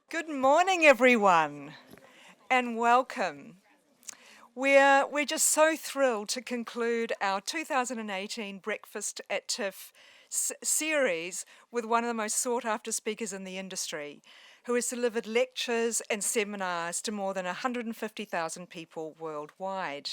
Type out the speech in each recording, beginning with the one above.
Good morning, everyone, and welcome. We're just so thrilled to conclude our 2018 Breakfast at TIFF series with one of the most sought-after speakers in the industry, who has delivered lectures and seminars to more than 150,000 people worldwide.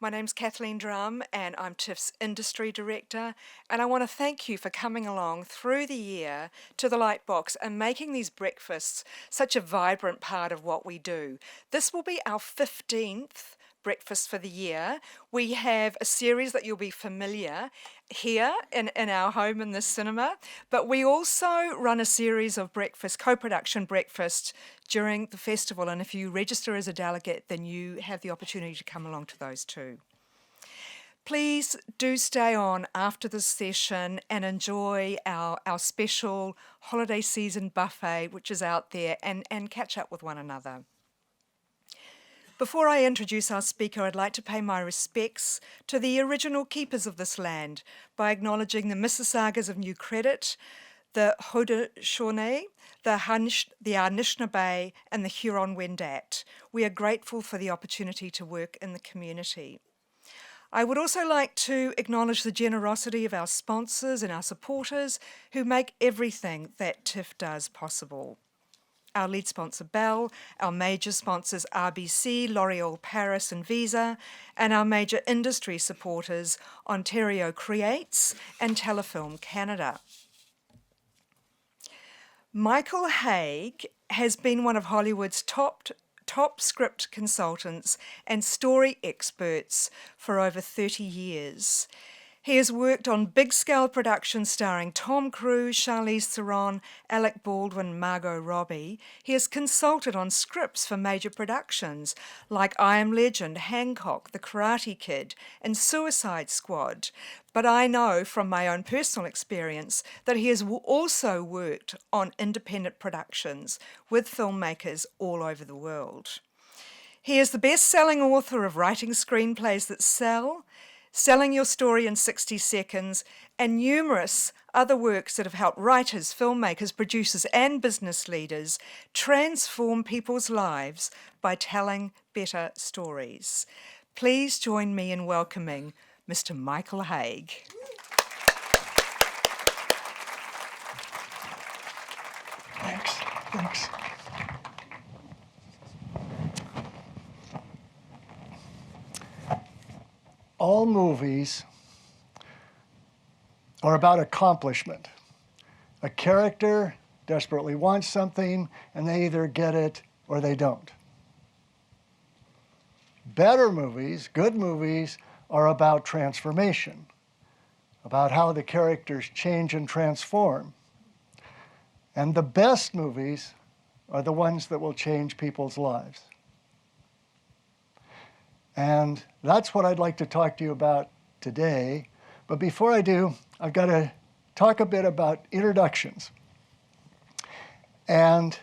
My name's Kathleen Drum, and I'm TIFF's Industry Director, and I want to thank you for coming along through the year to the Lightbox and making these breakfasts such a vibrant part of what we do. This will be our 15th breakfast for the year. We have a series that you'll be familiar here in our home in the cinema, but we also run a series of breakfast, co-production breakfast during the festival, and if you register as a delegate, then you have the opportunity to come along to those too. Please do stay on after this session and enjoy our special holiday season buffet, which is out there, and catch up with one another. Before I introduce our speaker, I'd like to pay my respects to the original keepers of this land by acknowledging the Mississaugas of New Credit, the Haudenosaunee, the Anishinaabe, and the Huron-Wendat. We are grateful for the opportunity to work in the community. I would also like to acknowledge the generosity of our sponsors and our supporters who make everything that TIFF does possible. Our lead sponsor, Bell, our major sponsors, RBC, L'Oreal Paris and Visa, and our major industry supporters, Ontario Creates and Telefilm Canada. Michael Hauge has been one of Hollywood's top script consultants and story experts for over 30 years. He has worked on big-scale productions starring Tom Cruise, Charlize Theron, Alec Baldwin, Margot Robbie. He has consulted on scripts for major productions like I Am Legend, Hancock, The Karate Kid, and Suicide Squad. But I know from my own personal experience that he has also worked on independent productions with filmmakers all over the world. He is the best-selling author of Writing Screenplays That Sell, Selling Your Story in 60 Seconds, and numerous other works that have helped writers, filmmakers, producers, and business leaders transform people's lives by telling better stories. Please join me in welcoming Mr. Michael Hauge. Thanks. All movies are about accomplishment. A character desperately wants something, and they either get it or they don't. Better movies, good movies, are about transformation, about how the characters change and transform. And the best movies are the ones that will change people's lives. And that's what I'd like to talk to you about today. But before I do, I've got to talk a bit about introductions. And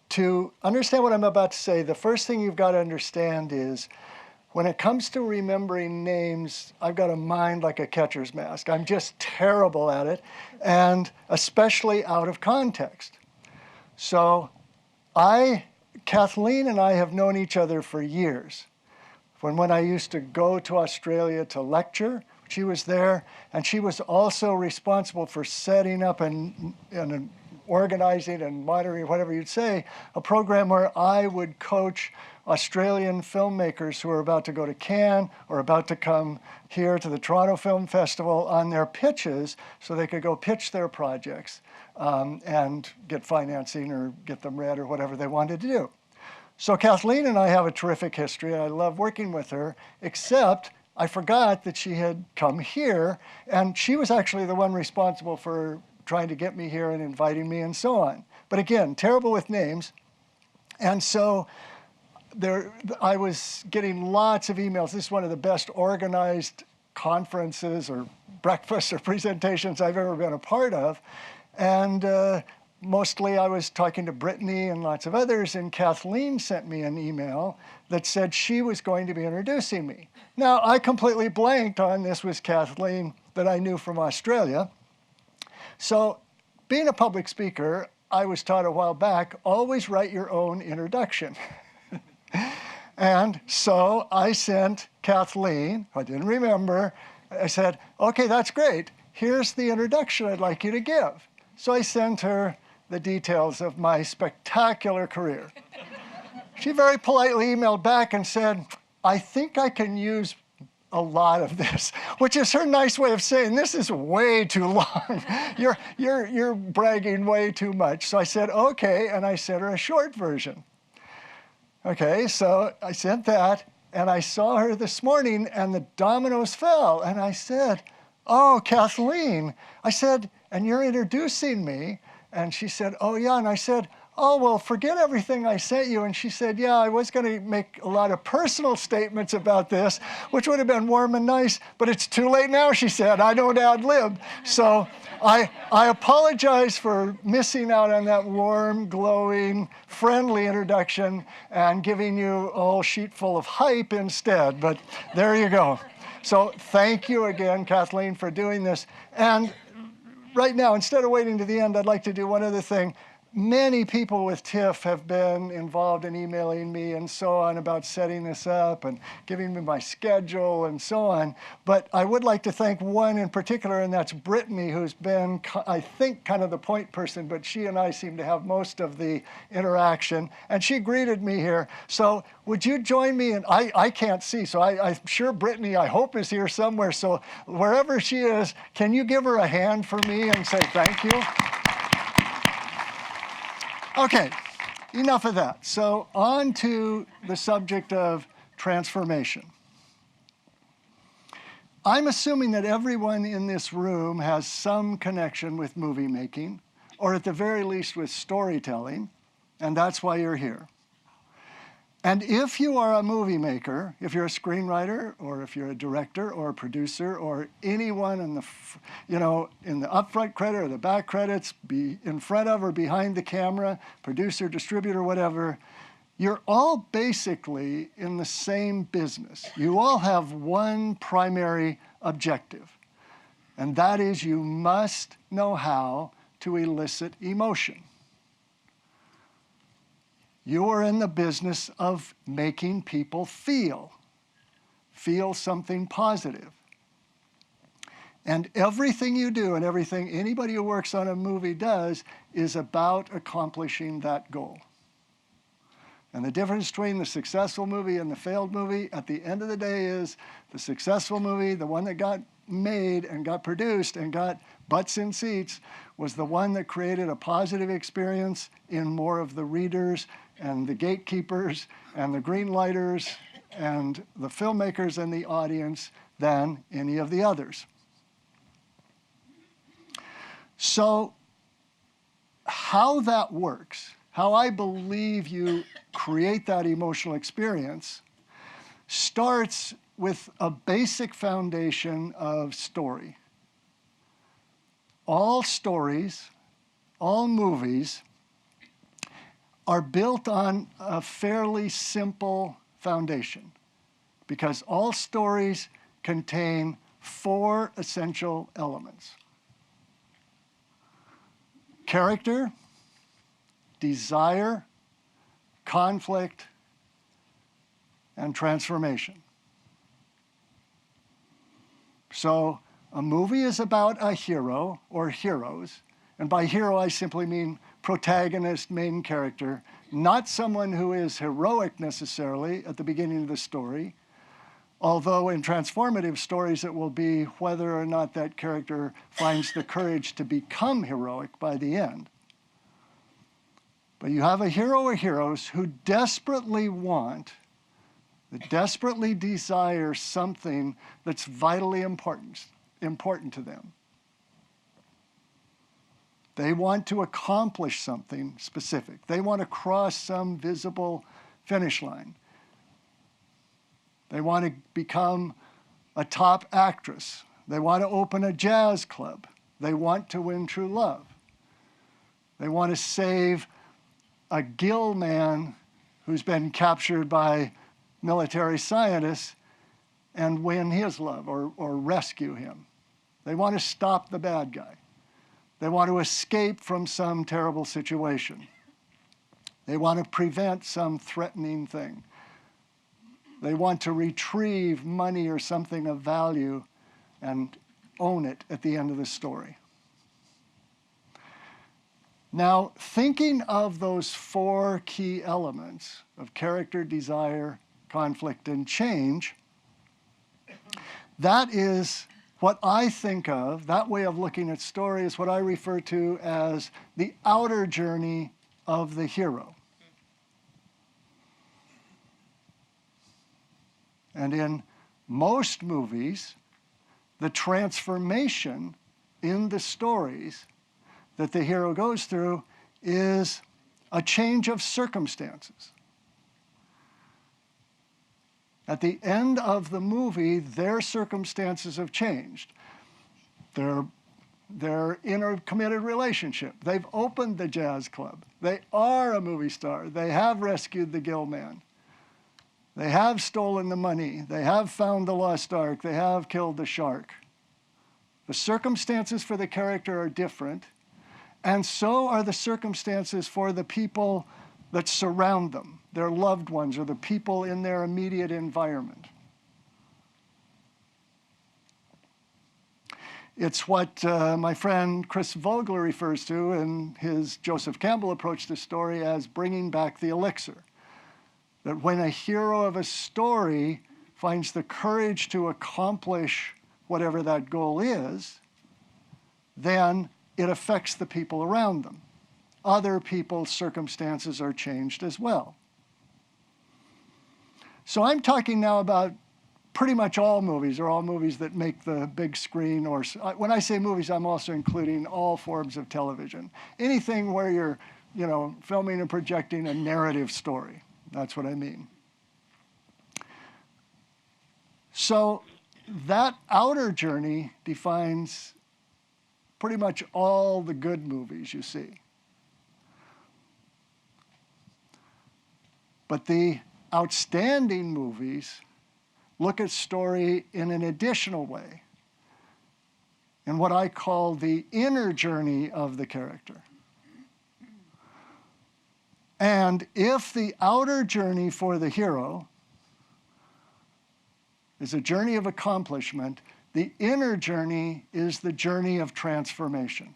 to understand what I'm about to say, the first thing you've got to understand is when it comes to remembering names, I've got a mind like a catcher's mask. I'm just terrible at it, and especially out of context. So Kathleen and I have known each other for years. When I used to go to Australia to lecture, she was there, and she was also responsible for setting up and organizing and monitoring, whatever you'd say, a program where I would coach Australian filmmakers who are about to go to Cannes or about to come here to the Toronto Film Festival on their pitches so they could go pitch their projects and get financing or get them read or whatever they wanted to do. So Kathleen and I have a terrific history, and I love working with her, except I forgot that she had come here, and she was actually the one responsible for trying to get me here and inviting me and so on. But again, terrible with names. And so I was getting lots of emails. This is one of the best organized conferences or breakfasts or presentations I've ever been a part of. And mostly I was talking to Brittany and lots of others, and Kathleen sent me an email that said she was going to be introducing me. Now, I completely blanked on this was Kathleen that I knew from Australia. So being a public speaker, I was taught a while back, always write your own introduction. And so I sent Kathleen, I didn't remember, I said, okay, that's great. Here's the introduction I'd like you to give. So I sent her the details of my spectacular career. She very politely emailed back and said, I think I can use a lot of this, which is her nice way of saying, this is way too long. You're bragging way too much. So I said, okay, and I sent her a short version. Okay, so I sent that, and I saw her this morning, and the dominoes fell, and I said, oh, Kathleen, I said, and you're introducing me? And she said, oh, yeah, and I said, oh, well, forget everything I sent you. And she said, yeah, I was going to make a lot of personal statements about this, which would have been warm and nice, but it's too late now, she said. I don't ad-lib. So I apologize for missing out on that warm, glowing, friendly introduction and giving you a whole sheet full of hype instead, but there you go. So thank you again, Kathleen, for doing this. And right now, instead of waiting to the end, I'd like to do one other thing. Many people with TIFF have been involved in emailing me and so on about setting this up and giving me my schedule and so on. But I would like to thank one in particular, and that's Brittany, who's been, I think, kind of the point person, but she and I seem to have most of the interaction. And she greeted me here. So would you join me? And I can't see, so I'm sure Brittany, I hope, is here somewhere. So wherever she is, can you give her a hand for me and say thank you? Okay, enough of that. So on to the subject of transformation. I'm assuming that everyone in this room has some connection with movie making, or at the very least with storytelling, and that's why you're here. And if you are a movie maker, if you're a screenwriter, or if you're a director or a producer, or anyone in the, in the upfront credit or the back credits, be in front of or behind the camera, producer, distributor, whatever, you're all basically in the same business. You all have one primary objective, and that is you must know how to elicit emotion. You are in the business of making people feel something positive. And everything you do and everything anybody who works on a movie does is about accomplishing that goal. And the difference between the successful movie and the failed movie at the end of the day is the successful movie, the one that got made and got produced and got butts in seats, was the one that created a positive experience in more of the readers and the gatekeepers and the greenlighters and the filmmakers and the audience than any of the others. So how that works, how I believe you create that emotional experience, starts with a basic foundation of story. All stories, all movies, are built on a fairly simple foundation because all stories contain 4 essential elements: character, desire, conflict, and transformation. So a movie is about a hero or heroes, and by hero I simply mean protagonist, main character, not someone who is heroic necessarily at the beginning of the story, although in transformative stories it will be whether or not that character finds the courage to become heroic by the end. But you have a hero or heroes who desperately desire something that's vitally important to them. They want to accomplish something specific. They want to cross some visible finish line. They want to become a top actress. They want to open a jazz club. They want to win true love. They want to save a gill man who's been captured by military scientists and win his love or rescue him. They want to stop the bad guy. They want to escape from some terrible situation. They want to prevent some threatening thing. They want to retrieve money or something of value and own it at the end of the story. Now, thinking of those four key elements of character, desire, conflict, and change, that is what I think of, that way of looking at story is what I refer to as the outer journey of the hero. And in most movies, the transformation in the stories that the hero goes through is a change of circumstances. At the end of the movie, their circumstances have changed. They're in a committed relationship. They've opened the jazz club. They are a movie star. They have rescued the gill man. They have stolen the money. They have found the lost ark. They have killed the shark. The circumstances for the character are different, and so are the circumstances for the people that surround them, their loved ones or the people in their immediate environment. It's what my friend Chris Vogler refers to in his Joseph Campbell approach to story as bringing back the elixir. That when a hero of a story finds the courage to accomplish whatever that goal is, then it affects the people around them. Other people's circumstances are changed as well. So I'm talking now about pretty much all movies, or all movies that make the big screen, or when I say movies, I'm also including all forms of television. Anything where you're, filming and projecting a narrative story. That's what I mean. So that outer journey defines pretty much all the good movies you see. But the outstanding movies look at story in an additional way, in what I call the inner journey of the character. And if the outer journey for the hero is a journey of accomplishment, the inner journey is the journey of transformation,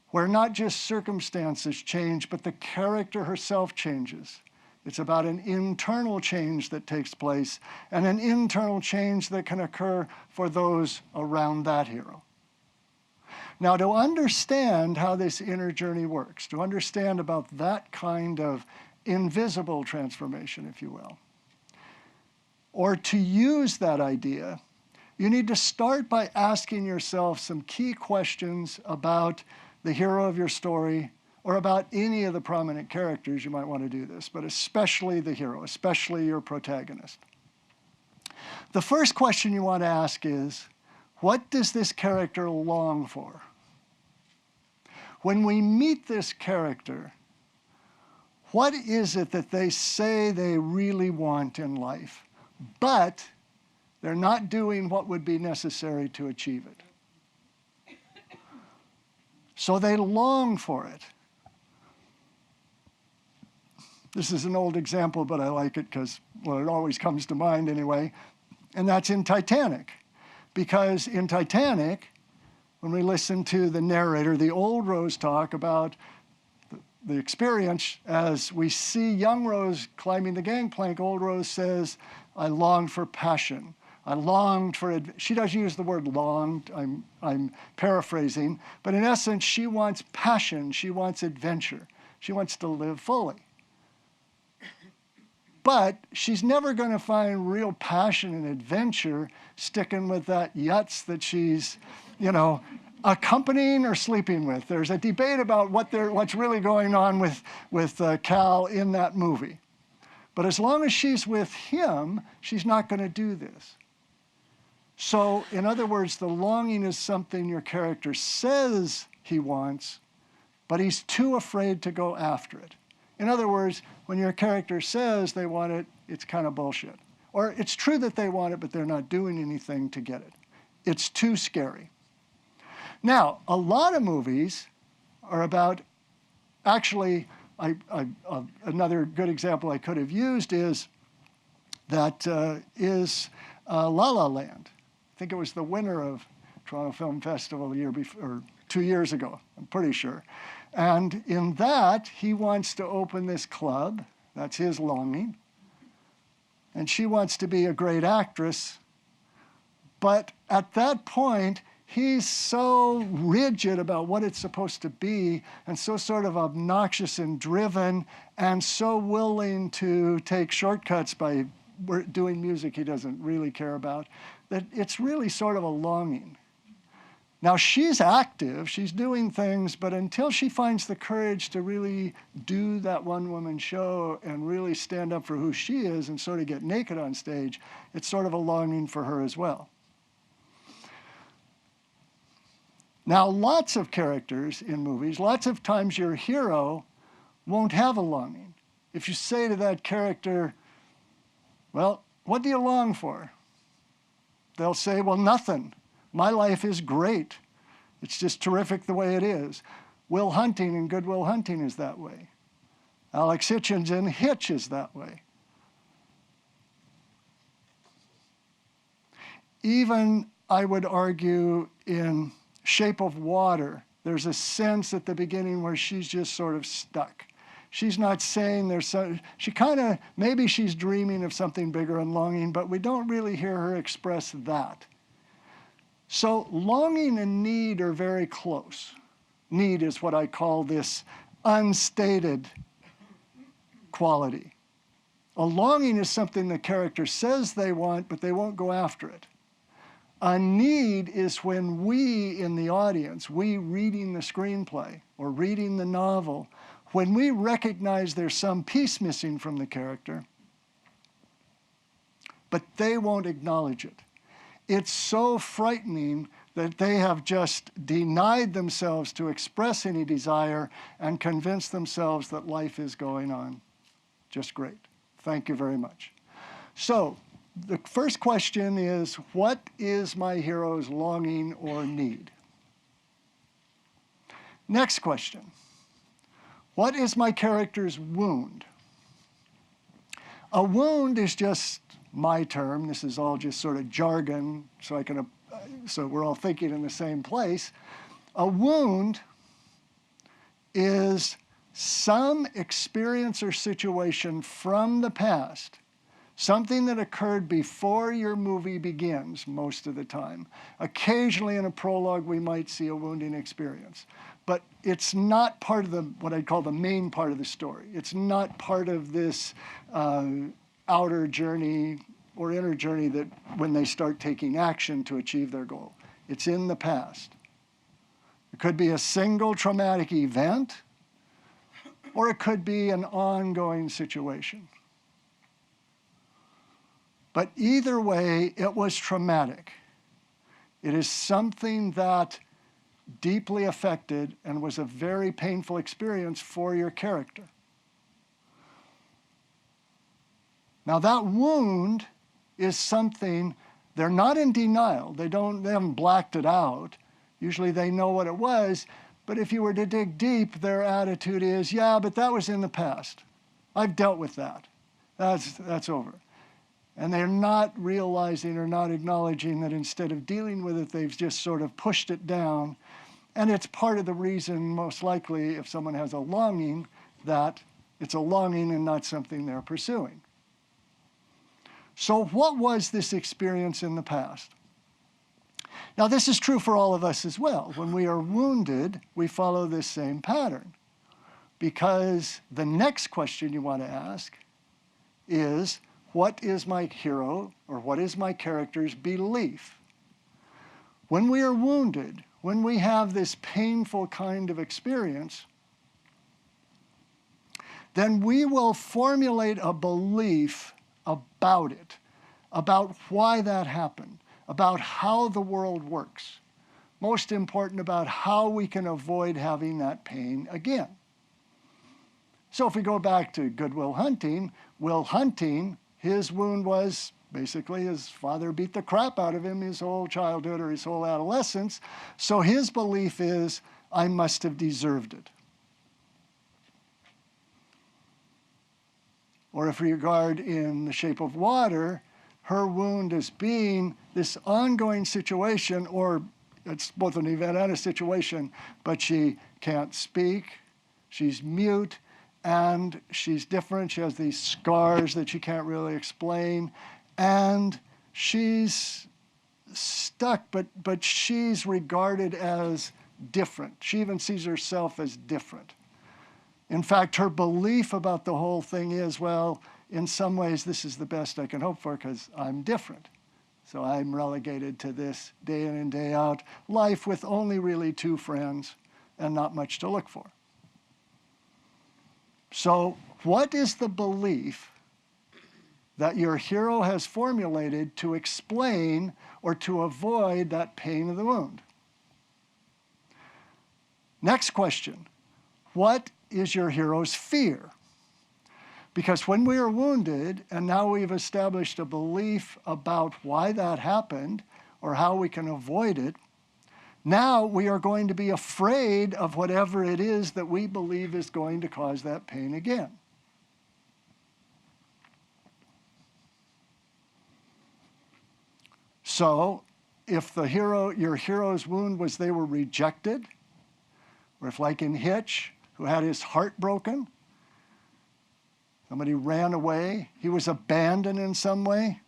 where not just circumstances change, but the character herself changes. It's about an internal change that takes place, and an internal change that can occur for those around that hero. Now, to understand how this inner journey works, to understand about that kind of invisible transformation, if you will, or to use that idea, you need to start by asking yourself some key questions about the hero of your story, or about any of the prominent characters. You might want to do this, but especially the hero, especially your protagonist. The first question you want to ask is, what does this character long for? When we meet this character, what is it that they say they really want in life, but they're not doing what would be necessary to achieve it? So they long for it. This is an old example, but I like it because, well, it always comes to mind anyway, and that's in Titanic. Because in Titanic, when we listen to the narrator, the old Rose, talk about the experience, as we see young Rose climbing the gangplank, old Rose says, I longed for passion. I longed for, she doesn't use the word longed, I'm paraphrasing, but in essence, she wants passion, she wants adventure, she wants to live fully. But she's never going to find real passion and adventure sticking with that yutz that she's, accompanying or sleeping with. There's a debate about what's really going on with Cal in that movie. But as long as she's with him, she's not going to do this. So, in other words, the longing is something your character says he wants, but he's too afraid to go after it. In other words, when your character says they want it, it's kind of bullshit. Or it's true that they want it, but they're not doing anything to get it. It's too scary. Now, a lot of movies are about, actually, another good example I could have used is La La Land. I think it was the winner of Toronto Film Festival the year before, or 2 years ago, I'm pretty sure. And in that, he wants to open this club. That's his longing. And she wants to be a great actress. But at that point, he's so rigid about what it's supposed to be and so sort of obnoxious and driven and so willing to take shortcuts by doing music he doesn't really care about, that it's really sort of a longing. Now, she's active, she's doing things, but until she finds the courage to really do that one-woman show and really stand up for who she is and sort of get naked on stage, it's sort of a longing for her as well. Now, lots of characters in movies, lots of times your hero won't have a longing. If you say to that character, well, what do you long for? They'll say, well, nothing. My life is great. It's just terrific the way it is. Will Hunting in Good Will Hunting is that way. Alex Hitchens in Hitch is that way. Even, I would argue, in Shape of Water, there's a sense at the beginning where she's just sort of stuck. She's not saying she kind of, maybe she's dreaming of something bigger and longing, but we don't really hear her express that. So longing and need are very close. Need is what I call this unstated quality. A longing is something the character says they want, but they won't go after it. A need is when we in the audience, we reading the screenplay or reading the novel, when we recognize there's some piece missing from the character, but they won't acknowledge it. It's so frightening that they have just denied themselves to express any desire and convinced themselves that life is going on just great. Thank you very much. So, the first question is, what is my hero's longing or need? Next question, what is my character's wound? A wound is just my term. This is all just sort of jargon, so we're all thinking in the same place. A wound is some experience or situation from the past, something that occurred before your movie begins most of the time. Occasionally in a prologue we might see a wounding experience, but it's not part of what I'd call the main part of the story. It's not part of this outer journey or inner journey that when they start taking action to achieve their goal. It's in the past. It could be a single traumatic event, or it could be an ongoing situation. But either way, it was traumatic. It is something that deeply affected and was a very painful experience for your character. Now that wound is something, they're not in denial. They haven't blacked it out. Usually they know what it was, but if you were to dig deep, their attitude is, yeah, but that was in the past. I've dealt with that. That's over. And they're not realizing or not acknowledging that instead of dealing with it, they've just sort of pushed it down. And it's part of the reason, most likely, if someone has a longing, that it's a longing and not something they're pursuing. So what was this experience in the past? Now, this is true for all of us as well. When we are wounded, we follow this same pattern. Because the next question you want to ask is, what is my hero or what is my character's belief? When we are wounded, when we have this painful kind of experience, then we will formulate a belief about it, about why that happened, about how the world works. Most important, about how we can avoid having that pain again. So if we go back to Good Will Hunting, his wound was Basically, his father beat the crap out of him his whole childhood or his whole adolescence. So his belief is, I must have deserved it. Or if we regard in The Shape of Water, her wound as being this ongoing situation, or it's both an event and a situation, but she can't speak, she's mute, and she's different. She has these scars that she can't really explain, and she's stuck, but she's regarded as different. She even sees herself as different. In fact, her belief about the whole thing is, well, in some ways, this is the best I can hope for because I'm different. So I'm relegated to this day in and day out life with only really 2 friends and not much to look for. So what is the belief that your hero has formulated to explain or to avoid that pain of the wound? Next question, what is your hero's fear? Because when we are wounded, and now we've established a belief about why that happened or how we can avoid it, now we are going to be afraid of whatever it is that we believe is going to cause that pain again. So if your hero's wound was they were rejected, or if like in Hitch, who had his heart broken, somebody ran away, he was abandoned in some way,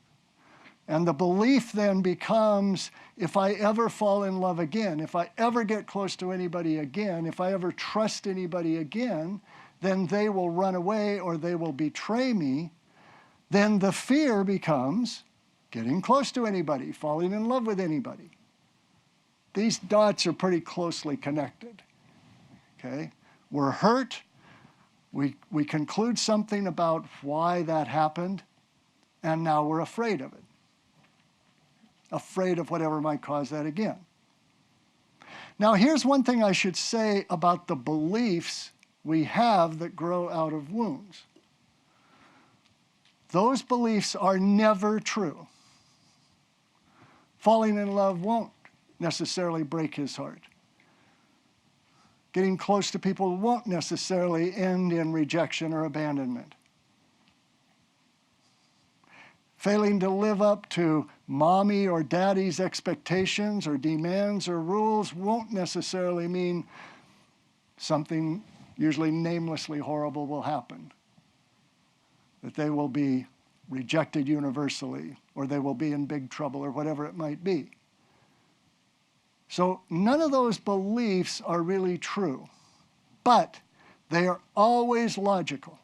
and the belief then becomes, if I ever fall in love again, if I ever get close to anybody again, if I ever trust anybody again, then they will run away or they will betray me. Then the fear becomes getting close to anybody, falling in love with anybody. These dots are pretty closely connected. Okay? We're hurt. We conclude something about why that happened, and now we're afraid of it. Afraid of whatever might cause that again. Now, here's one thing I should say about the beliefs we have that grow out of wounds. Those beliefs are never true. Falling in love won't necessarily break his heart. Getting close to people won't necessarily end in rejection or abandonment. Failing to live up to mommy or daddy's expectations or demands or rules won't necessarily mean something usually namelessly horrible will happen. That they will be rejected universally, or they will be in big trouble, or whatever it might be. So none of those beliefs are really true, but they are always logical.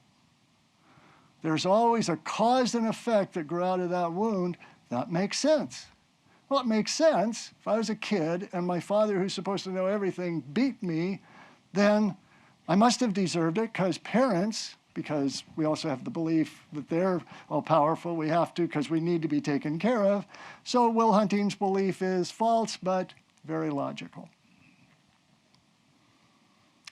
There's always a cause and effect that grew out of that wound. That makes sense. Well, it makes sense. If I was a kid and my father, who's supposed to know everything, beat me, then I must have deserved it because we also have the belief that they're all-powerful. We have to because we need to be taken care of. So Will Hunting's belief is false, but very logical.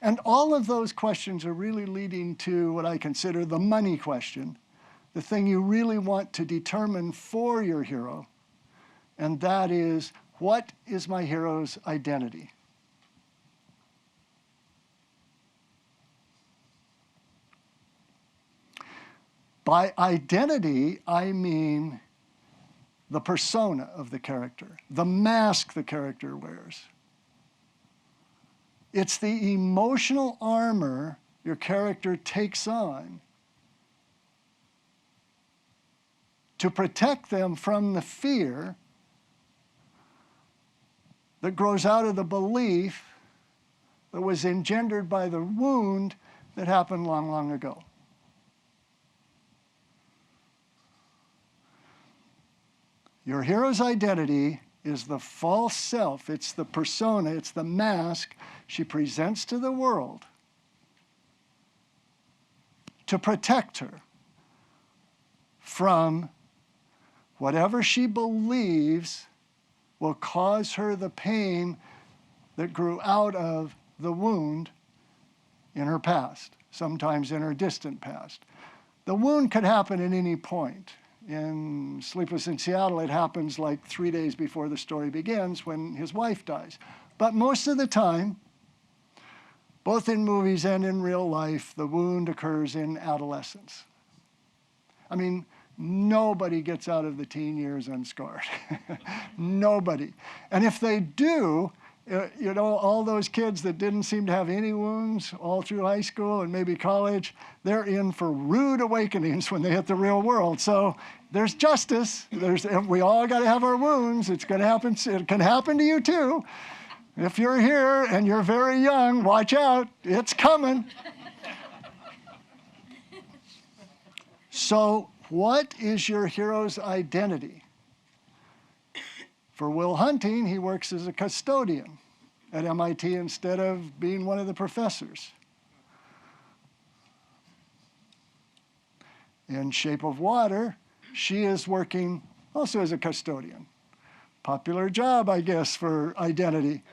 And all of those questions are really leading to what I consider the money question, the thing you really want to determine for your hero, and that is, what is my hero's identity? By identity, I mean the persona of the character, the mask the character wears. It's the emotional armor your character takes on to protect them from the fear that grows out of the belief that was engendered by the wound that happened long, long ago. Your hero's identity is the false self. It's the persona. It's the mask she presents to the world to protect her from whatever she believes will cause her the pain that grew out of the wound in her past, sometimes in her distant past. The wound could happen at any point. In Sleepless in Seattle, it happens like 3 days before the story begins when his wife dies. But most of the time, both in movies and in real life, the wound occurs in adolescence. I mean, nobody gets out of the teen years unscarred. Nobody. And if they do, you know, all those kids that didn't seem to have any wounds all through high school and maybe college, they're in for rude awakenings when they hit the real world. So there's justice. We all got to have our wounds. It's going to happen. It can happen to you too. If you're here and you're very young, watch out. It's coming. So what is your hero's identity? For Will Hunting, he works as a custodian at MIT instead of being one of the professors. In Shape of Water, she is working also as a custodian. Popular job, I guess, for identity.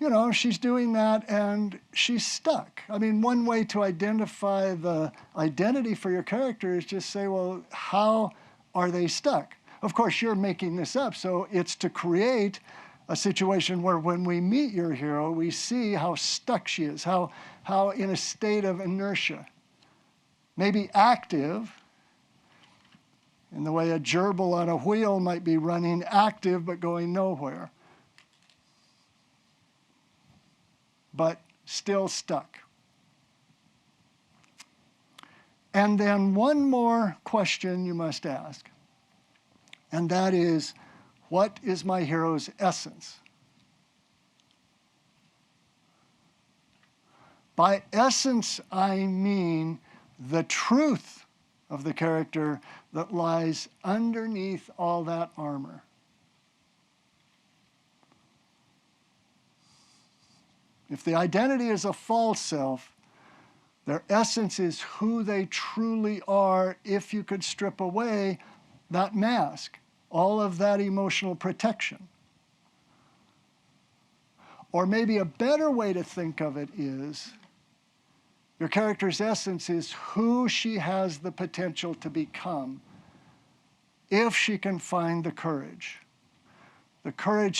You know, she's doing that and she's stuck. I mean, one way to identify the identity for your character is just say, well, how are they stuck? Of course, you're making this up, so it's to create a situation where when we meet your hero, we see how stuck she is, how in a state of inertia. Maybe active, in the way a gerbil on a wheel might be running active but going nowhere. But still stuck. And then one more question you must ask. And that is, what is my hero's essence? By essence, I mean the truth of the character that lies underneath all that armor. If the identity is a false self, their essence is who they truly are if you could strip away that mask, all of that emotional protection. Or maybe a better way to think of it is, your character's essence is who she has the potential to become if she can find the courage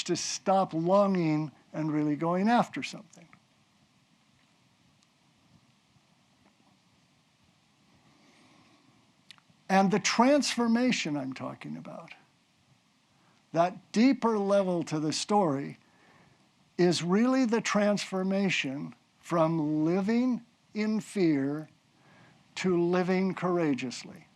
to stop longing and really going after something. And the transformation I'm talking about, that deeper level to the story, is really the transformation from living in fear to living courageously.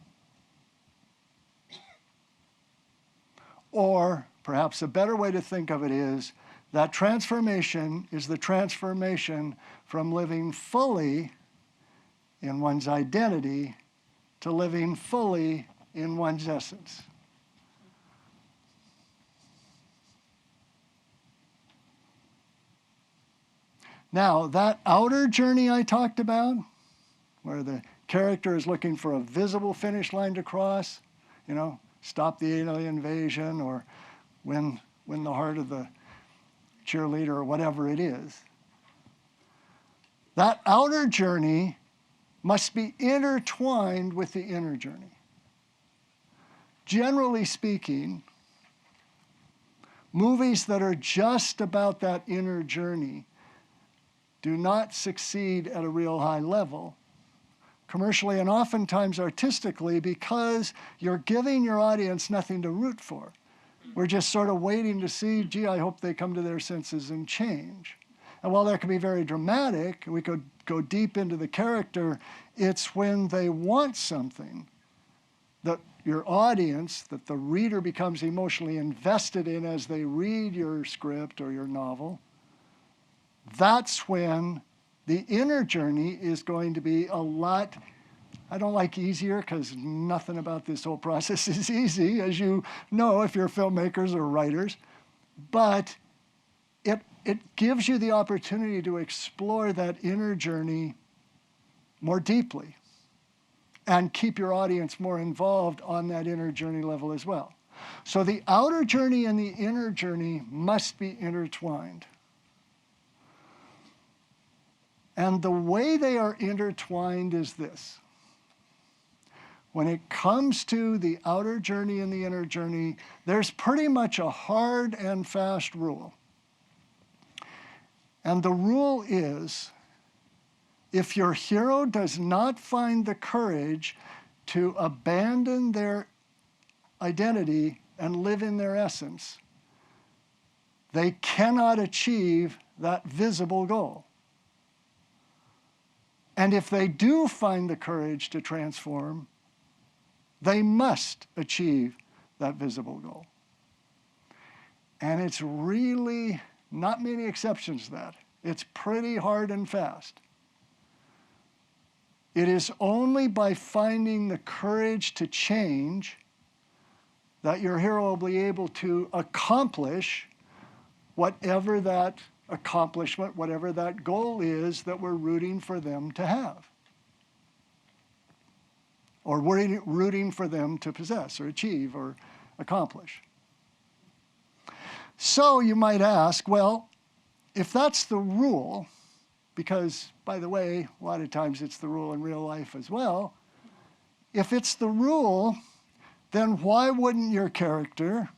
Or perhaps a better way to think of it is, that transformation is the transformation from living fully in one's identity to living fully in one's essence. Now, that outer journey I talked about, where the character is looking for a visible finish line to cross, you know, stop the alien invasion or win the heart of the cheerleader or whatever it is. That outer journey must be intertwined with the inner journey. Generally speaking, movies that are just about that inner journey do not succeed at a real high level, commercially and oftentimes artistically, because you're giving your audience nothing to root for. We're just sort of waiting to see, gee, I hope they come to their senses and change. And while that can be very dramatic, we could go deep into the character, it's when they want something that your audience, that the reader becomes emotionally invested in as they read your script or your novel, that's when the inner journey is going to be a lot, I don't like easier because nothing about this whole process is easy, as you know if you're filmmakers or writers, but it gives you the opportunity to explore that inner journey more deeply and keep your audience more involved on that inner journey level as well. So the outer journey and the inner journey must be intertwined. And the way they are intertwined is this. when it comes to the outer journey and the inner journey, there's pretty much a hard and fast rule. And the rule is, if your hero does not find the courage to abandon their identity and live in their essence, they cannot achieve that visible goal. And if they do find the courage to transform, they must achieve that visible goal. And it's really not many exceptions to that. It's pretty hard and fast. It is only by finding the courage to change that your hero will be able to accomplish whatever that accomplishment, whatever that goal is that we're rooting for them to have, or we're rooting for them to possess or achieve or accomplish. So you might ask, well, if that's the rule, because, by the way, a lot of times it's the rule in real life as well, if it's the rule, then why wouldn't your character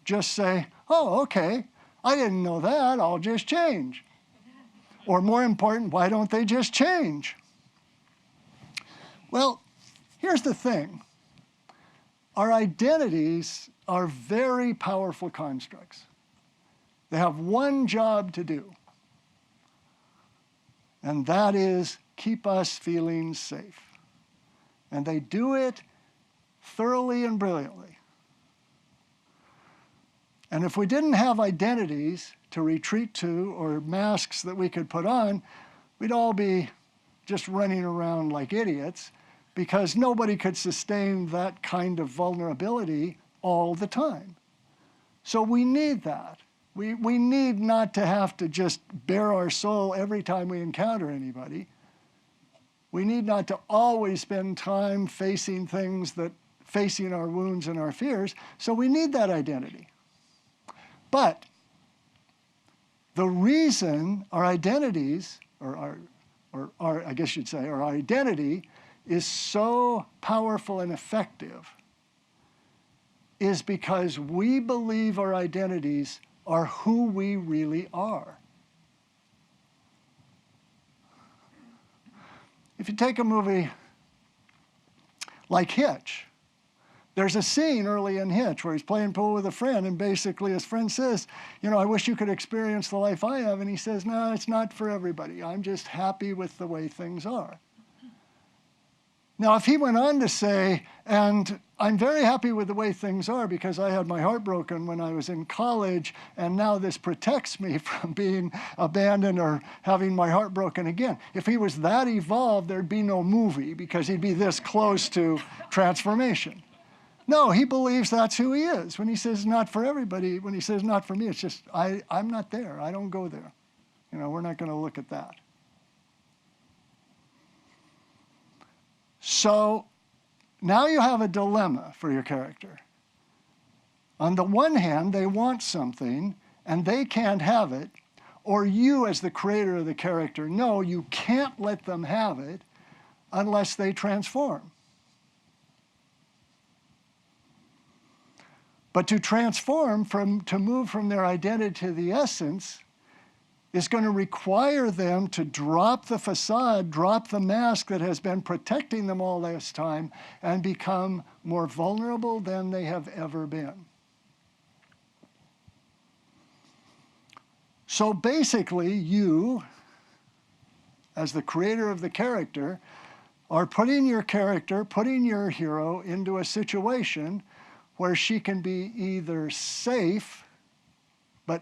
just say, oh, okay, I didn't know that, I'll just change? Or more important, why don't they just change? Well, here's the thing. Our identities are very powerful constructs. They have one job to do, and that is keep us feeling safe. And they do it thoroughly and brilliantly. And if we didn't have identities to retreat to or masks that we could put on, we'd all be just running around like idiots, because nobody could sustain that kind of vulnerability all the time. So we need that. We need not to have to just bare our soul every time we encounter anybody. We need not to always spend time facing our wounds and our fears, so we need that identity. But the reason our identities, or I guess you'd say our identity, is so powerful and effective is because we believe our identities are who we really are. If you take a movie like Hitch, there's a scene early in Hitch where he's playing pool with a friend, and basically his friend says, you know, I wish you could experience the life I have. And he says, no, it's not for everybody. I'm just happy with the way things are. Now, if he went on to say, and I'm very happy with the way things are because I had my heart broken when I was in college, and now this protects me from being abandoned or having my heart broken again. If he was that evolved, there'd be no movie because he'd be this close to transformation. No, he believes that's who he is. When he says not for everybody, when he says not for me, it's just, I'm not there. I don't go there. You know, we're not going to look at that. So now you have a dilemma for your character. On the one hand, they want something and they can't have it, or you as the creator of the character know you can't let them have it unless they transform. But to transform, to move from their identity to the essence, is going to require them to drop the facade, drop the mask that has been protecting them all this time, and become more vulnerable than they have ever been. So basically, you, as the creator of the character, are putting your hero into a situation where she can be either safe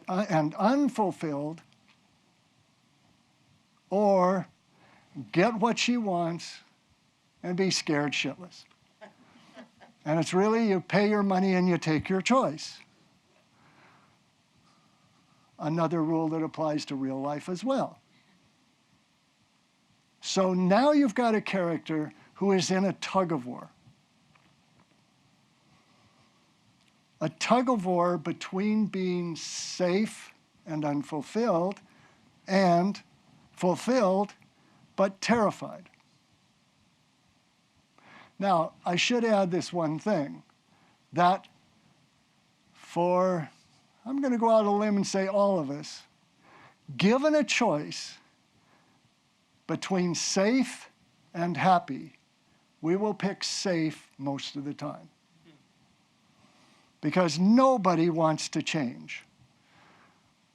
and unfulfilled, or get what she wants and be scared shitless. And it's really, you pay your money and you take your choice. Another rule that applies to real life as well. So now you've got a character who is in a tug of war. A tug of war between being safe and unfulfilled and fulfilled but terrified. Now, I should add this one thing, that I'm going to go out on a limb and say all of us, given a choice between safe and happy, we will pick safe most of the time. Because nobody wants to change.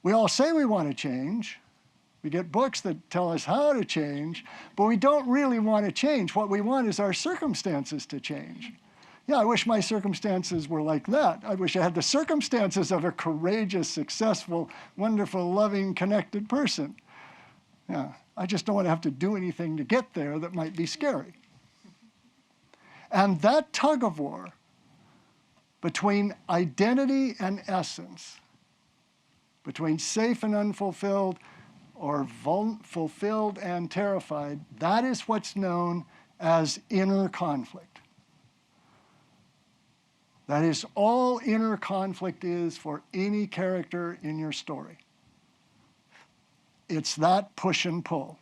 We all say we want to change. We get books that tell us how to change, but we don't really want to change. What we want is our circumstances to change. Yeah, I wish my circumstances were like that. I wish I had the circumstances of a courageous, successful, wonderful, loving, connected person. Yeah, I just don't want to have to do anything to get there that might be scary. And that tug of war between identity and essence, between safe and unfulfilled, or fulfilled and terrified, that is what's known as inner conflict. That is all inner conflict is for any character in your story. It's that push and pull.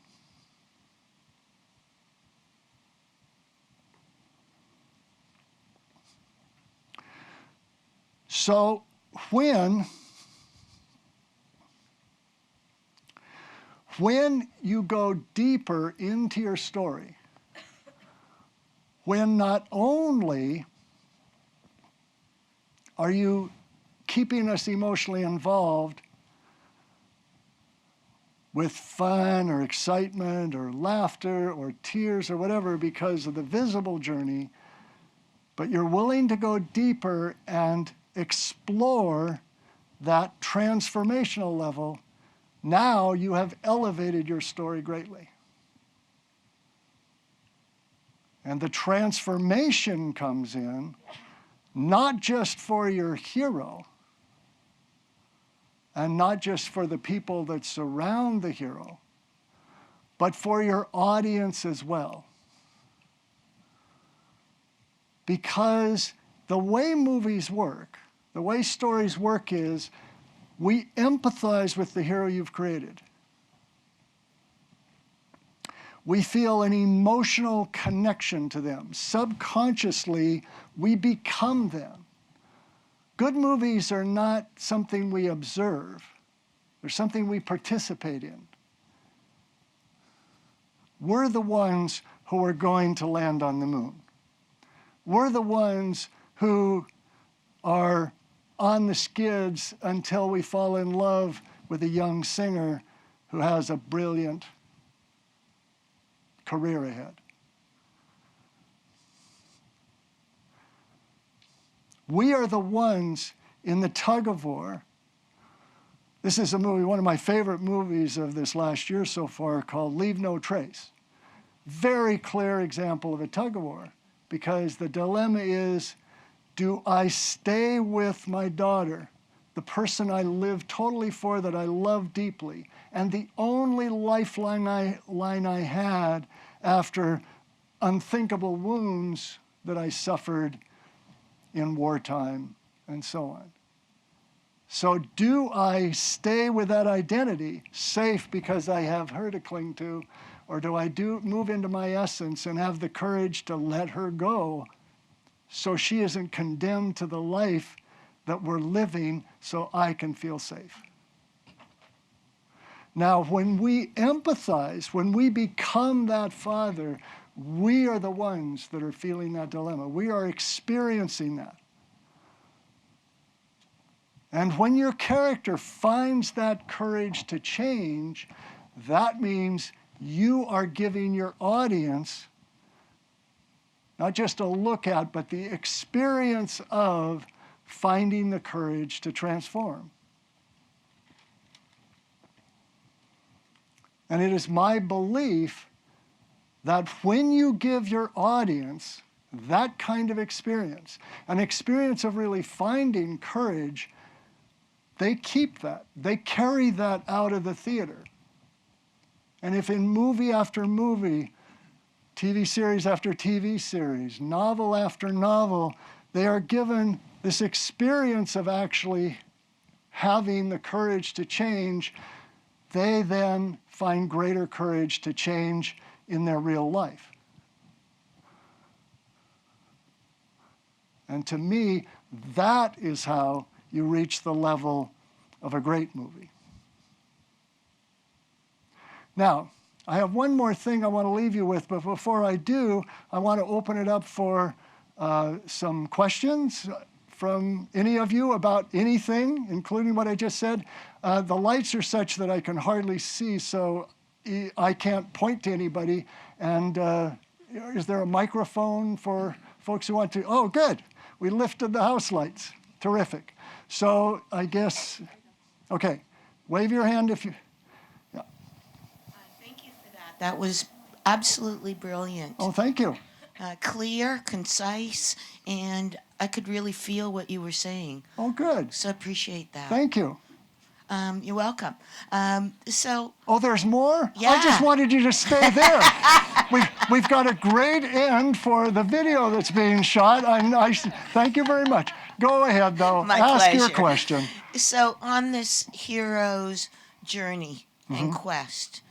So when you go deeper into your story, when not only are you keeping us emotionally involved with fun or excitement or laughter or tears or whatever because of the visible journey, but you're willing to go deeper and explore that transformational level, now you have elevated your story greatly. And the transformation comes in not just for your hero and not just for the people that surround the hero, but for your audience as well. Because the way movies work, the way stories work is we empathize with the hero you've created. We feel an emotional connection to them. Subconsciously, we become them. Good movies are not something we observe. They're something we participate in. We're the ones who are going to land on the moon. We're the ones who are on the skids until we fall in love with a young singer who has a brilliant career ahead. We are the ones in the tug of war. This is a movie, one of my favorite movies of this last year so far, called Leave No Trace. Very clear example of a tug of war, because the dilemma is, do I stay with my daughter, the person I live totally for, that I love deeply, and the only lifeline I had after unthinkable wounds that I suffered in wartime and so on? So do I stay with that identity, safe because I have her to cling to, or do I move into my essence and have the courage to let her go so she isn't condemned to the life that we're living so I can feel safe? Now, when we empathize, when we become that father, we are the ones that are feeling that dilemma. We are experiencing that. And when your character finds that courage to change, that means you are giving your audience not just a look at, but the experience of finding the courage to transform. And it is my belief that when you give your audience that kind of experience, an experience of really finding courage, they keep that. They carry that out of the theater. And if in movie after movie, TV series after TV series, novel after novel, they are given this experience of actually having the courage to change, they then find greater courage to change in their real life. And to me, that is how you reach the level of a great movie. Now, I have one more thing I want to leave you with, but before I do, I want to open it up for some questions from any of you about anything, including what I just said. The lights are such that I can hardly see, so I can't point to anybody. And is there a microphone for folks who want to? Oh, good. We lifted the house lights. Terrific. So I guess, okay, wave your hand if you, yeah. Thank you for that. That was absolutely brilliant. Oh, thank you. Clear, concise, and I could really feel what you were saying. Oh, good. So appreciate that. Thank you. You're welcome. Oh, there's more? Yeah. I just wanted you to stay there. We've got a great end for the video that's being shot. Thank you very much. Go ahead, though. My Ask pleasure. your question. So on this hero's journey and quest,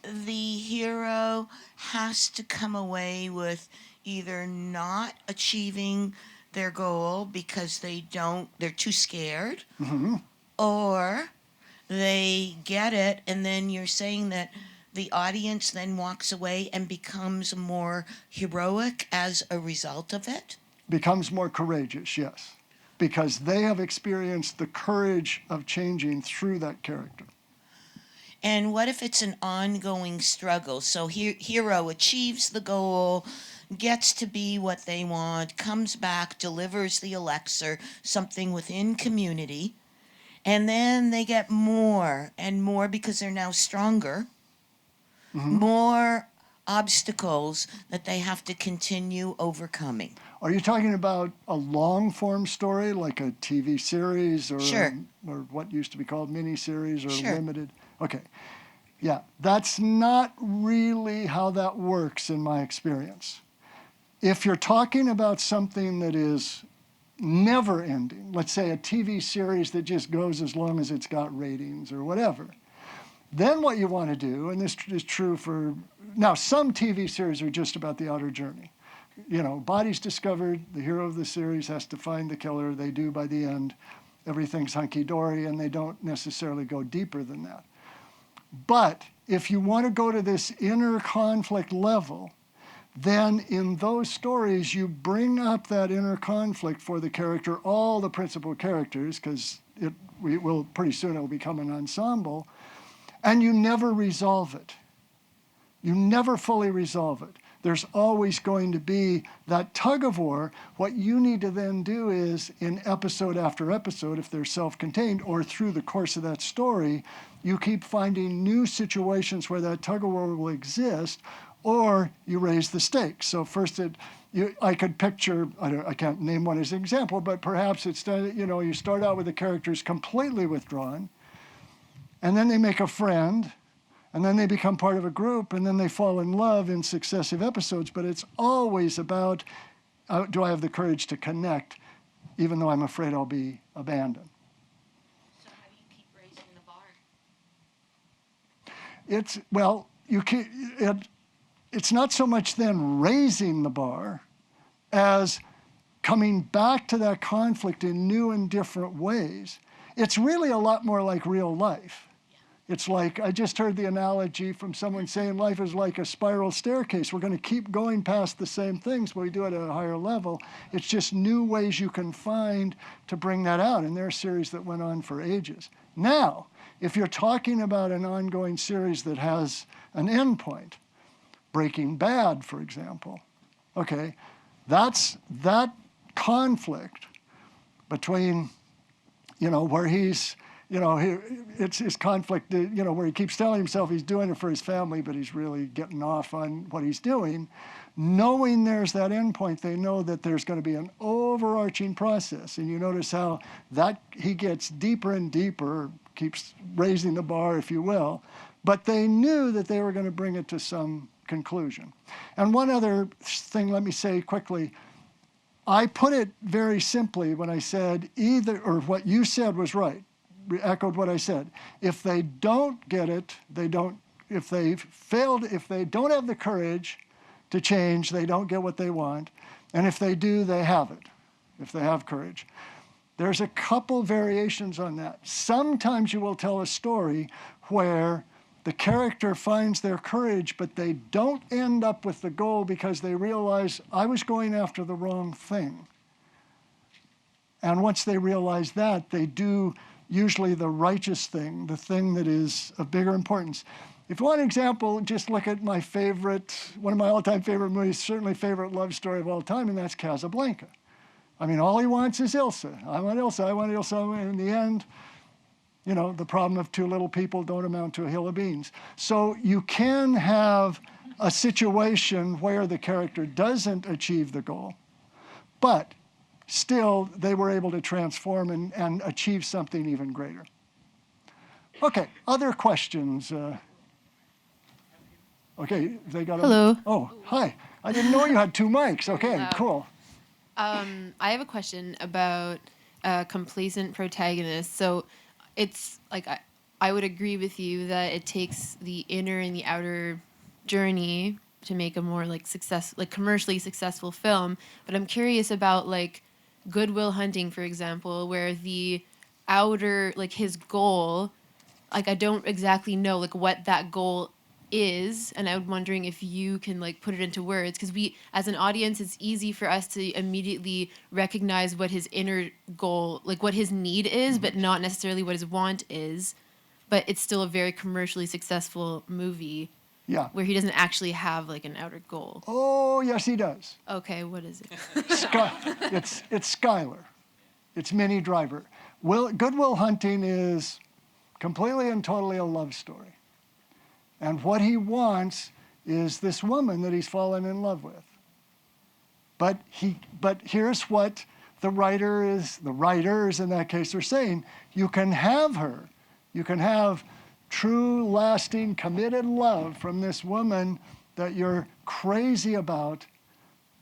the hero has to come away with either not achieving their goal because they're too scared, or they get it, and then you're saying that the audience then walks away and becomes more heroic as a result of it? Becomes more courageous, yes. Because they have experienced the courage of changing through that character. And what if it's an ongoing struggle? So hero achieves the goal, gets to be what they want, comes back, delivers the elixir, something within community, and then they get more and more because they're now stronger, more obstacles that they have to continue overcoming. Are you talking about a long-form story, like a TV series or, Sure. Or what used to be called miniseries or Sure. limited? Okay. Yeah, that's not really how that works in my experience. If you're talking about something that is never ending, let's say a TV series that just goes as long as it's got ratings or whatever, then what you want to do, and this is true for, now some TV series are just about the outer journey. You know, body's discovered, the hero of the series has to find the killer, they do by the end, everything's hunky-dory, and they don't necessarily go deeper than that. But if you want to go to this inner conflict level, then in those stories, you bring up that inner conflict for the character, all the principal characters, because pretty soon it will become an ensemble, and you never resolve it. You never fully resolve it. There's always going to be that tug of war. What you need to then do is, in episode after episode, if they're self-contained, or through the course of that story, you keep finding new situations where that tug of war will exist, or you raise the stakes. So first, I could picture, I can't name one as an example, but perhaps it's, you start out with the characters completely withdrawn, and then they make a friend, and then they become part of a group, and then they fall in love in successive episodes. But it's always about, do I have the courage to connect, even though I'm afraid I'll be abandoned? So how do you keep raising the bar? It's not so much then raising the bar as coming back to that conflict in new and different ways. It's really a lot more like real life. It's like, I just heard the analogy from someone saying life is like a spiral staircase. We're going to keep going past the same things, but we do it at a higher level. It's just new ways you can find to bring that out. And there are series that went on for ages. Now, if you're talking about an ongoing series that has an end point, Breaking Bad, for example, okay, that's that conflict between, where he's, it's his conflict, where he keeps telling himself he's doing it for his family, but he's really getting off on what he's doing. Knowing there's that endpoint, they know that there's going to be an overarching process. And you notice how that he gets deeper and deeper, keeps raising the bar, if you will. But they knew that they were going to bring it to some conclusion. And one other thing, let me say quickly. I put it very simply when I said what you said was right. Echoed what I said. If they don't get it, if they don't have the courage to change. They don't get what they want. And if they do, they have it, if they have courage. There's a couple variations on that. Sometimes you will tell a story where the character finds their courage, but they don't end up with the goal because they realize, I was going after the wrong thing. And once they realize that, they do usually the righteous thing, the thing that is of bigger importance. If you want an example, just look at my favorite, one of my all-time favorite movies, certainly favorite love story of all time, and that's Casablanca. I mean, all he wants is Ilsa. I want Ilsa, I want Ilsa. And in the end, you know, the problem of two little people don't amount to a hill of beans. So you can have a situation where the character doesn't achieve the goal, but still they were able to transform and achieve something even greater. Okay, other questions? Okay, they got Hello. Oh, hi. I didn't know you had two mics. Okay, cool. I have a question about complacent protagonists. So it's like I would agree with you that it takes the inner and the outer journey to make a more like commercially successful film. But I'm curious about like Good Will Hunting, for example, where the outer, like his goal, like I don't exactly know like what that goal is, and I'm wondering if you can like put it into words, because we as an audience, it's easy for us to immediately recognize what his inner goal, like what his need is, but not necessarily what his want is. But it's still a very commercially successful movie. Yeah. Where he doesn't actually have like an outer goal. Oh, yes, he does. Okay, what is it? It's Skylar. It's Minnie Driver. Good Will Hunting is completely and totally a love story. And what he wants is this woman that he's fallen in love with. But here's what the writers in that case are saying. You can have her. You can have true, lasting, committed love from this woman that you're crazy about,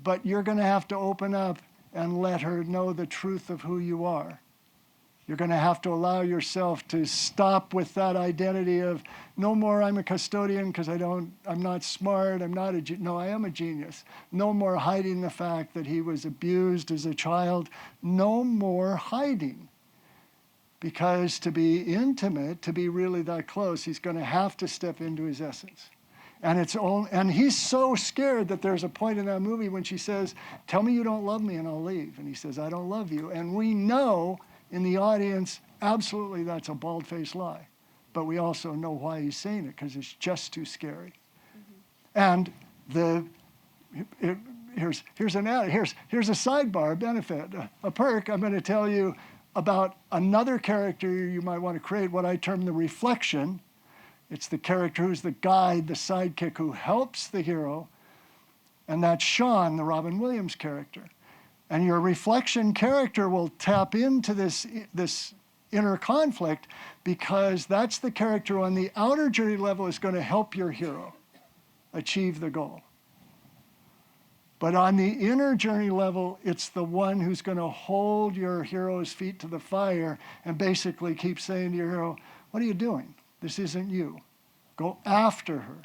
but you're going to have to open up and let her know the truth of who you are. You're going to have to allow yourself to stop with that identity of, no more I'm a custodian because I'm not smart, no, I am a genius. No more hiding the fact that he was abused as a child. No more hiding. Because to be intimate, to be really that close, he's going to have to step into his essence. And he's so scared that there's a point in that movie when she says, tell me you don't love me and I'll leave. And he says, I don't love you. And we know in the audience, absolutely that's a bald-faced lie. But we also know why he's saying it, because it's just too scary. Mm-hmm. And here's a sidebar benefit, a perk. I'm going to tell you about another character you might want to create, what I term the reflection. It's the character who's the guide, the sidekick who helps the hero, and that's Sean, the Robin Williams character. And your reflection character will tap into this inner conflict, because that's the character on the outer journey level is going to help your hero achieve the goal. But on the inner journey level, it's the one who's going to hold your hero's feet to the fire and basically keep saying to your hero, what are you doing? This isn't you. Go after her.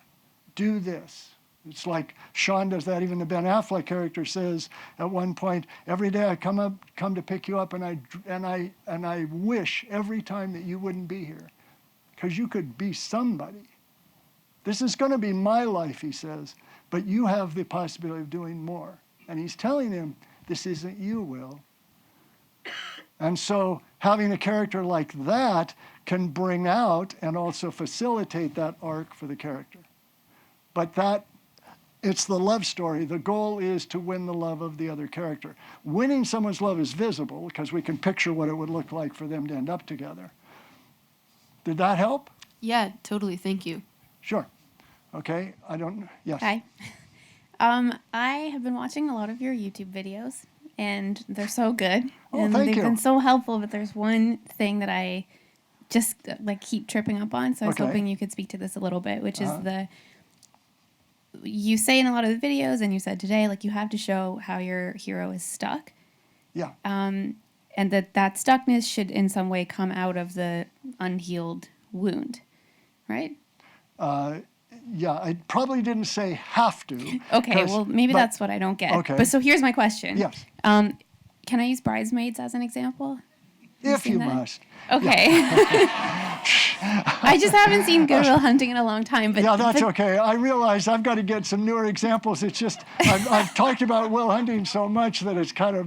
Do this. It's like Sean does that. Even the Ben Affleck character says at one point, every day I come to pick you up, and I wish every time that you wouldn't be here, because you could be somebody. This is going to be my life, he says, but you have the possibility of doing more. And he's telling him, this isn't you, Will. And so having a character like that can bring out and also facilitate that arc for the character. But it's the love story. The goal is to win the love of the other character. Winning someone's love is visible, because we can picture what it would look like for them to end up together. Did that help? Yeah, totally. Thank you. Sure. Okay. Yes. Hi. I have been watching a lot of your YouTube videos, and they're so good. Oh, and thank they've you. been so helpful, but there's one thing that I just keep tripping up on. So I was hoping you could speak to this a little bit, which is you say in a lot of the videos, and you said today, you have to show how your hero is stuck. Yeah. And that stuckness should in some way come out of the unhealed wound, right? yeah, I probably didn't say have to. Okay, well, maybe that's what I don't get. Okay. But so here's my question. Yes. Can I use Bridesmaids as an example? If you that? must. Okay. I just haven't seen Good Will Hunting in a long time. But Yeah, that's okay. I realize I've got to get some newer examples. It's just I've talked about Will Hunting so much that it's kind of,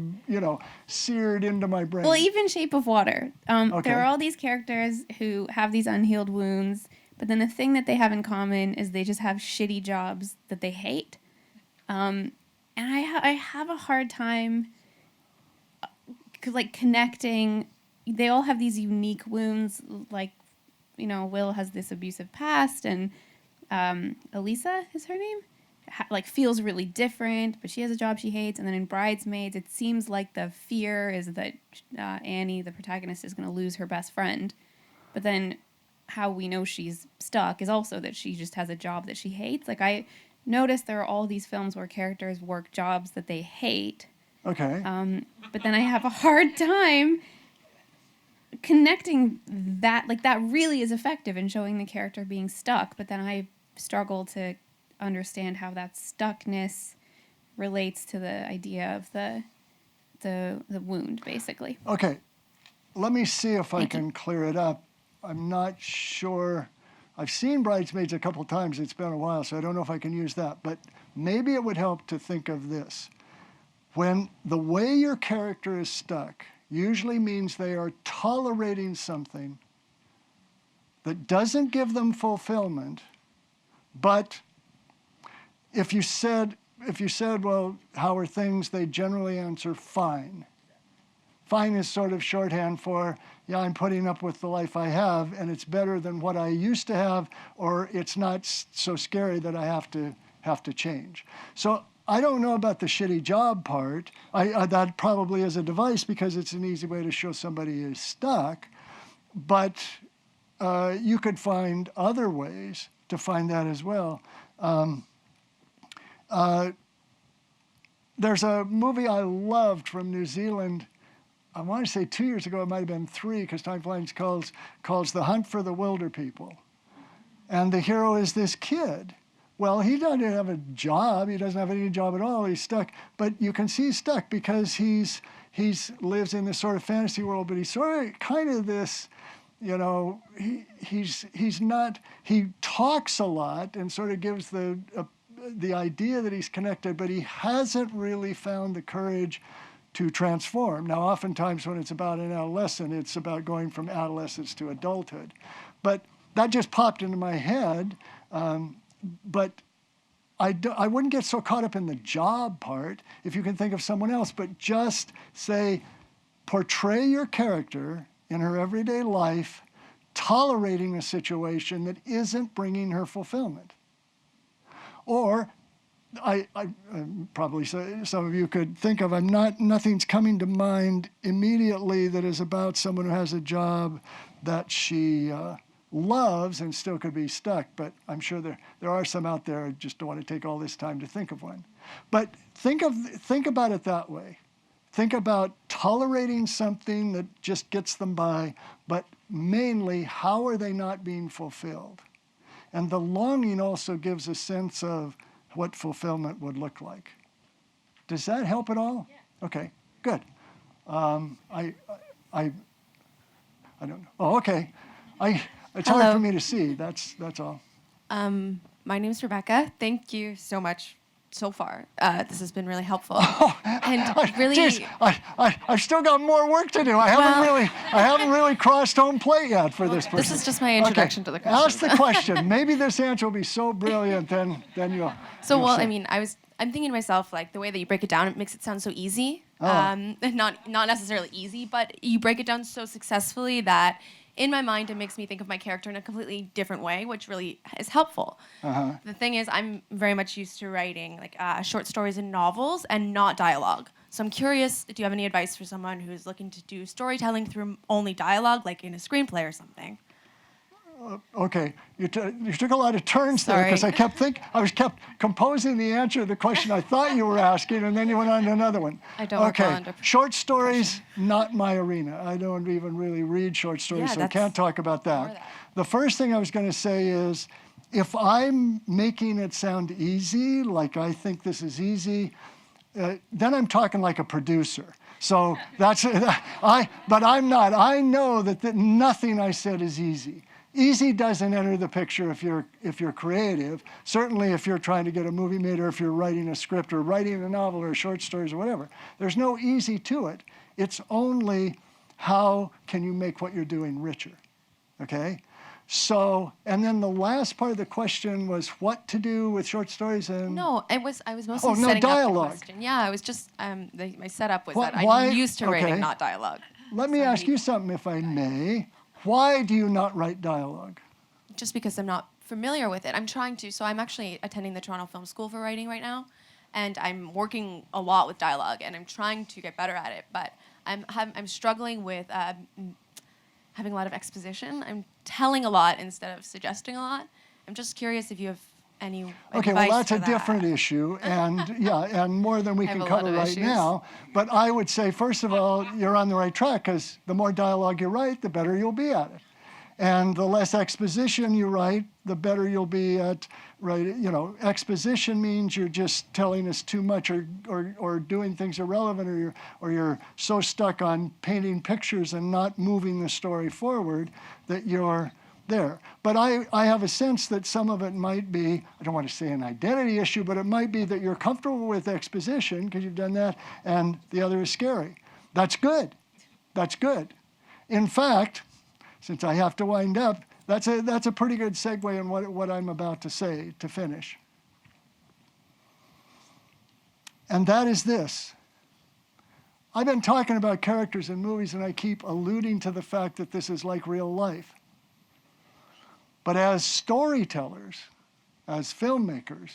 seared into my brain. Well, even Shape of Water. Okay. There are all these characters who have these unhealed wounds, but then the thing that they have in common is they just have shitty jobs that they hate. And I have a hard time connecting. They all have these unique wounds, like, Will has this abusive past, and Elisa is her name, feels really different, but she has a job she hates. And then in Bridesmaids, it seems like the fear is that Annie, the protagonist, is going to lose her best friend. But then how we know she's stuck is also that she just has a job that she hates. I noticed there are all these films where characters work jobs that they hate. Okay. But then I have a hard time connecting that. That really is effective in showing the character being stuck, but then I struggle to understand how that stuckness relates to the idea of the wound, basically. Okay. Let me see if I can clear it up. I'm not sure. I've seen Bridesmaids a couple times. It's been a while, so I don't know if I can use that. But maybe it would help to think of this. When the way your character is stuck usually means they are tolerating something that doesn't give them fulfillment, but if you said, well, how are things, they generally answer fine. Fine is sort of shorthand for, yeah, I'm putting up with the life I have, and it's better than what I used to have, or it's not so scary that I have to change. So I don't know about the shitty job part. That probably is a device because it's an easy way to show somebody is stuck, but you could find other ways to find that as well. There's a movie I loved from New Zealand. I want to say 2 years ago, it might have been 3, because Time Flies, calls The Hunt for the Wilder People. And the hero is this kid. Well, he doesn't have a job. He doesn't have any job at all. He's stuck. But you can see he's stuck because he's lives in this sort of fantasy world, but he's sort of kind of this, he's not, he talks a lot and sort of gives the idea that he's connected, but he hasn't really found the courage to transform. Now, oftentimes when it's about an adolescent, it's about going from adolescence to adulthood. But that just popped into my head. But I wouldn't get so caught up in the job part if you can think of someone else, but just say, portray your character in her everyday life, tolerating a situation that isn't bringing her fulfillment. Or I probably some of you could think of, nothing's coming to mind immediately that is about someone who has a job that she loves and still could be stuck, but I'm sure there are some out there. I just don't want to take all this time to think of one. But think about it that way. Think about tolerating something that just gets them by, but mainly, how are they not being fulfilled? And the longing also gives a sense of what fulfillment would look like. Does that help at all? Yeah. Okay, good. I don't know. Oh, okay. It's Hello. hard for me to see. That's all. My name's Rebecca. Thank you so much so far. This has been really helpful. And really, geez, I've still got more work to do. I haven't really crossed home plate yet for this person. this is just my introduction to the question. Ask the question. Maybe this answer will be so brilliant, then you'll. So, you'll well, see. I mean, I'm thinking to myself, like, the way that you break it down, it makes it sound so easy. Not necessarily easy, but you break it down so successfully that in my mind, it makes me think of my character in a completely different way, which really is helpful. Uh-huh. The thing is, I'm very much used to writing short stories and novels and not dialogue. So I'm curious, do you have any advice for someone who's looking to do storytelling through only dialogue, like in a screenplay or something? Okay, you took a lot of turns there because I kept composing the answer to the question I thought you were asking, and then you went on to another one. I don't recall under short stories, not my arena. I don't even really read short stories, so I can't talk about that. The first thing I was going to say is, if I'm making it sound easy, like I think this is easy, then I'm talking like a producer. So that's, but I'm not. I know that nothing I said is easy. Easy doesn't enter the picture if you're creative. Certainly if you're trying to get a movie made, or if you're writing a script or writing a novel or short stories or whatever. There's no easy to it. It's only how can you make what you're doing richer, okay? So, and then the last part of the question was what to do with short stories and... No, I was mostly no, setting dialogue. up the question. Yeah, I was just, my setup was Why- that why- I'm used to okay. writing, not dialogue. Let me ask you something, if I may. Why do you not write dialogue? Just because I'm not familiar with it. I'm trying to. So I'm actually attending the Toronto Film School for writing right now, and I'm working a lot with dialogue, and I'm trying to get better at it. But I'm struggling with having a lot of exposition. I'm telling a lot instead of suggesting a lot. I'm just curious if you have any Okay, advice well, that's for a that. different issue, and yeah, and more than we I can have a lot cover of right issues. now. But I would say, first of all, you're on the right track, because the more dialogue you write, the better you'll be at it. And the less exposition you write, the better you'll be at writing. You know, exposition means you're just telling us too much, or doing things irrelevant, or you're so stuck on painting pictures and not moving the story forward that you're there. But I have a sense that some of it might be, I don't want to say an identity issue, but it might be that you're comfortable with exposition because you've done that, and the other is scary. That's good. That's good. In fact, since I have to wind up, that's a pretty good segue in what I'm about to say to finish. And that is this. I've been talking about characters in movies, and I keep alluding to the fact that this is like real life. But as storytellers, as filmmakers,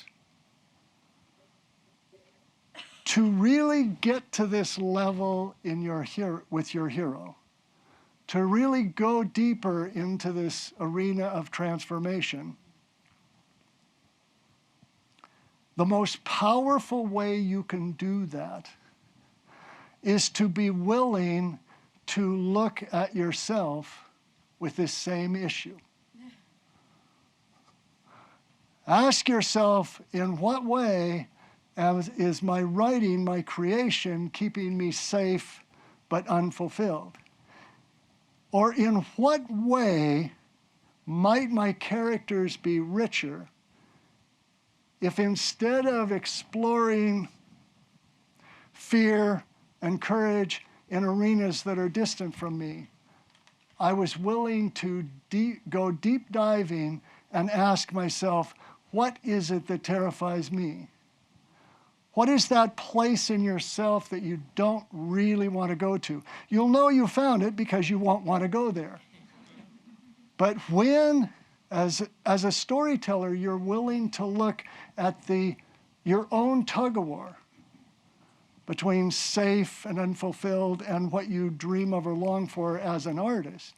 to really get to this level with your hero, to really go deeper into this arena of transformation, the most powerful way you can do that is to be willing to look at yourself with this same issue. Ask yourself, in what way is my writing, my creation, keeping me safe but unfulfilled? Or in what way might my characters be richer if instead of exploring fear and courage in arenas that are distant from me, I was willing to go deep diving and ask myself, what is it that terrifies me? What is that place in yourself that you don't really want to go to? You'll know you found it because you won't want to go there. But when, as a storyteller, you're willing to look at your own tug-of-war between safe and unfulfilled and what you dream of or long for as an artist,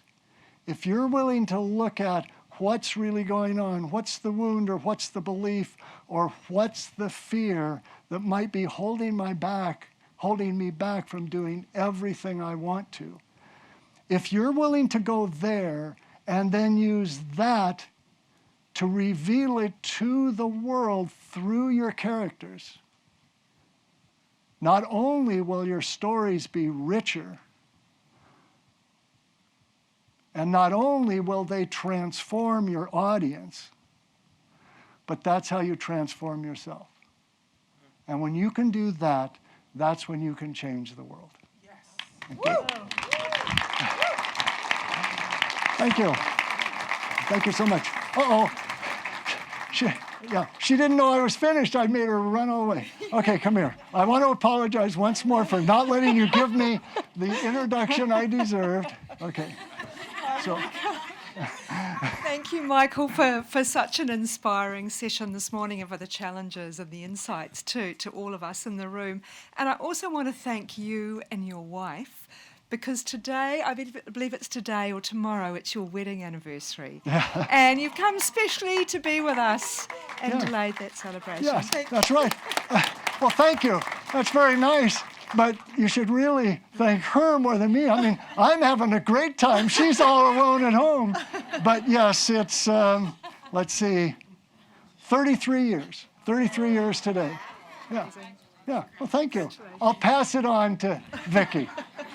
if you're willing to look at what's really going on, what's the wound, or what's the belief, or what's the fear that might be holding me back from doing everything I want to. If you're willing to go there and then use that to reveal it to the world through your characters, not only will your stories be richer, and not only will they transform your audience, but that's how you transform yourself. And when you can do that, that's when you can change the world. Yes. Okay. Thank you. Thank you so much. Uh-oh. She didn't know I was finished. I made her run all the way. Okay, come here. I want to apologize once more for not letting you give me the introduction I deserved. Okay. So. Thank you, Michael, for such an inspiring session this morning, and for the challenges and the insights to all of us in the room. And I also want to thank you and your wife, because today, I believe it's today or tomorrow, it's your wedding anniversary. And you've come specially to be with us and delayed that celebration. Yes, that's right. Well, thank you. That's very nice. But you should really thank her more than me. I mean, I'm having a great time. She's all alone at home. But yes, it's, let's see, 33 years. 33 years today. Yeah. Yeah. Well, thank you. I'll pass it on to Vicki.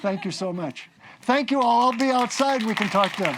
Thank you so much. Thank you all. I'll be outside. We can talk then.